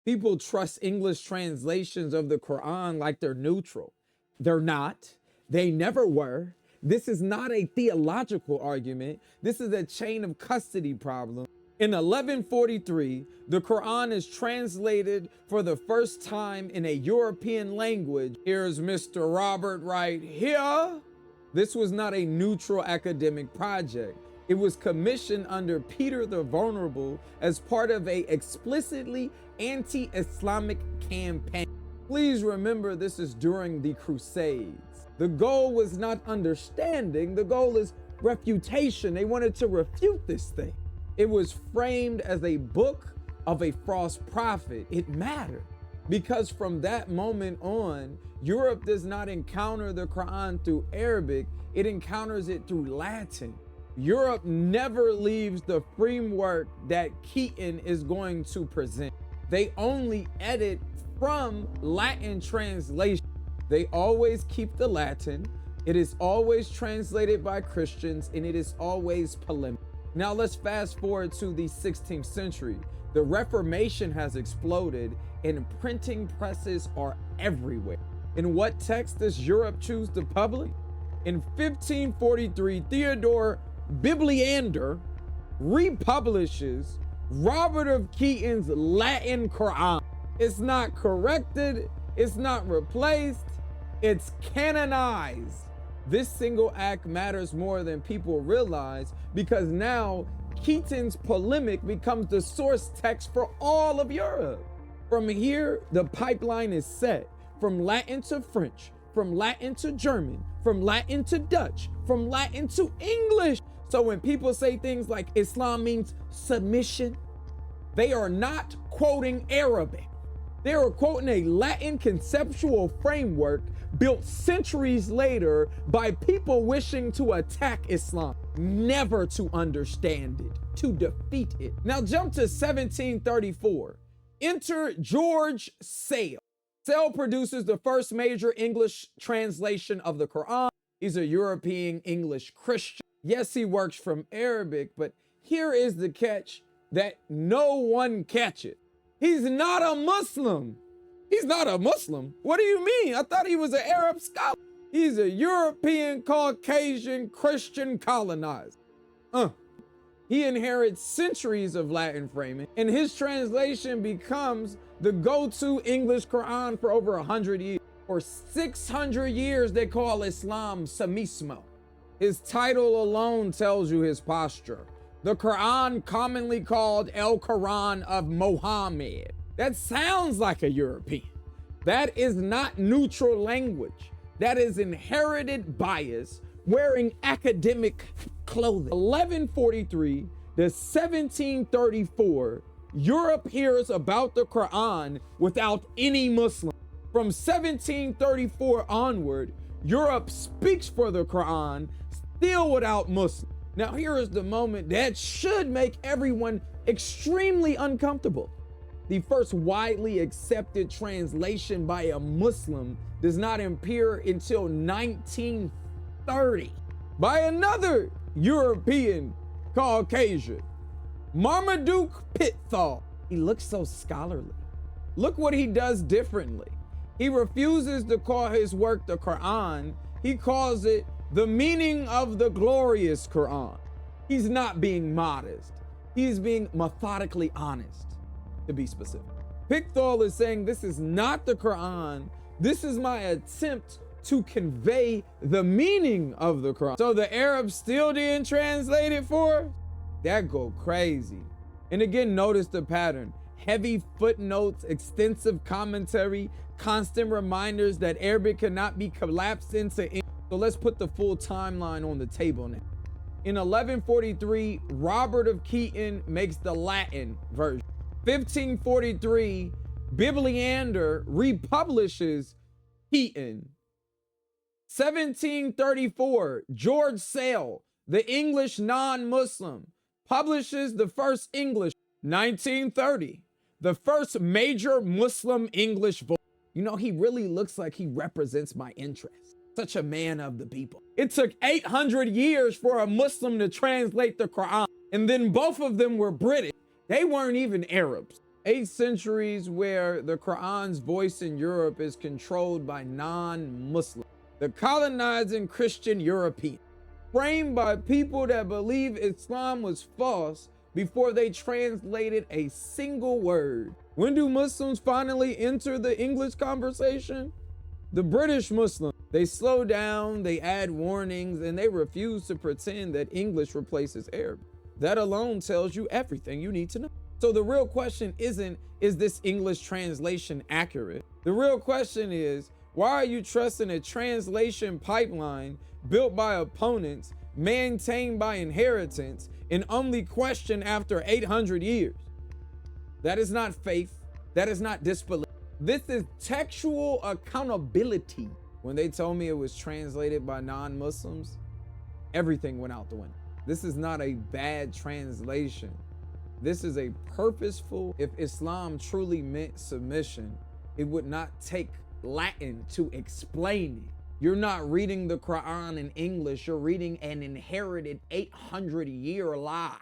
People trust English translations of the Quran like they're neutral. They're not. They never were. This is not a theological argument. This is a chain of custody problem. In 1143, the Quran is translated for the first time in a European language. Here's Mr. Robert right here. This was not a neutral academic project. It was commissioned under Peter the Vulnerable as part of a explicitly anti-Islamic campaign. Please remember this is during the Crusades. The goal was not understanding, the goal is refutation. They wanted to refute this thing. It was framed as a book of a false prophet. It mattered because from that moment on, Europe does not encounter the Quran through Arabic, it encounters it through Latin. Europe never leaves the framework that Keaton is going to present. They only edit from Latin translation. They always keep the Latin. It is always translated by Christians and it is always polemic. Now let's fast forward to the 16th century. The Reformation has exploded and printing presses are everywhere. In what text does Europe choose to publish? In 1543, Theodore Bibliander republishes Robert of Keaton's Latin Quran. It's not corrected, it's not replaced, it's canonized. This single act matters more than people realize because now Keaton's polemic becomes the source text for all of Europe. From here, the pipeline is set from Latin to French, from Latin to German, from Latin to Dutch, from Latin to English. So when people say things like Islam means submission, they are not quoting Arabic. They are quoting a Latin conceptual framework built centuries later by people wishing to attack Islam, never to understand it, to defeat it. Now jump to 1734. Enter George Sale. Sale produces the first major English translation of the Quran. He's a European English Christian. Yes, he works from Arabic, but here is the catch that no one catches. He's not a Muslim. He's not a Muslim. What do you mean? I thought he was an Arab scholar. He's a European Caucasian Christian colonizer. He inherits centuries of Latin framing, and his translation becomes the go-to English Quran for over 100 years. For 600 years, they call Islam Samismo. His title alone tells you his posture. The Quran, commonly called El Quran of Mohammed. That sounds like a European. That is not neutral language. That is inherited bias wearing academic clothing. 1143 to 1734, Europe hears about the Quran without any Muslim. From 1734 onward, Europe speaks for the Quran, still without Muslims. Now here is the moment that should make everyone extremely uncomfortable. The first widely accepted translation by a Muslim does not appear until 1930 by another European Caucasian, Marmaduke Pickthall. He looks so scholarly. Look what he does differently. He refuses to call his work the Quran. He calls it the meaning of the glorious Quran. He's not being modest. He's being methodically honest, to be specific. Pickthall is saying this is not the Quran. This is my attempt to convey the meaning of the Quran. So the Arabs still didn't translate it for us? That go crazy. And again, notice the pattern. Heavy footnotes, extensive commentary, constant reminders that Arabic cannot be collapsed into English. So let's put the full timeline on the table now. In 1143, Robert of Keaton makes the Latin version. 1543, Bibliander republishes Keaton. 1734, George Sale, the English non-Muslim, publishes the first English. 1930, the first major Muslim English voice. You know, he really looks like he represents my interests. Such a man of the people. It took 800 years for a Muslim to translate the Quran, and then both of them were British. They weren't even Arabs. 8 centuries where the Quran's voice in Europe is controlled by non-Muslims, the colonizing Christian European, framed by people that believe Islam was false before they translated a single word. When do Muslims finally enter the English conversation? The British Muslims, they slow down, they add warnings, and they refuse to pretend that English replaces Arabic. That alone tells you everything you need to know. So the real question isn't, is this English translation accurate? The real question is, why are you trusting a translation pipeline built by opponents, maintained by inheritance, and only questioned after 800 years? That is not faith. That is not disbelief. This is textual accountability. When they told me it was translated by non-Muslims, everything went out the window. This is not a bad translation. This is a purposeful. If Islam truly meant submission, it would not take Latin to explain it. You're not reading the Quran in English, you're reading an inherited 800-year lie.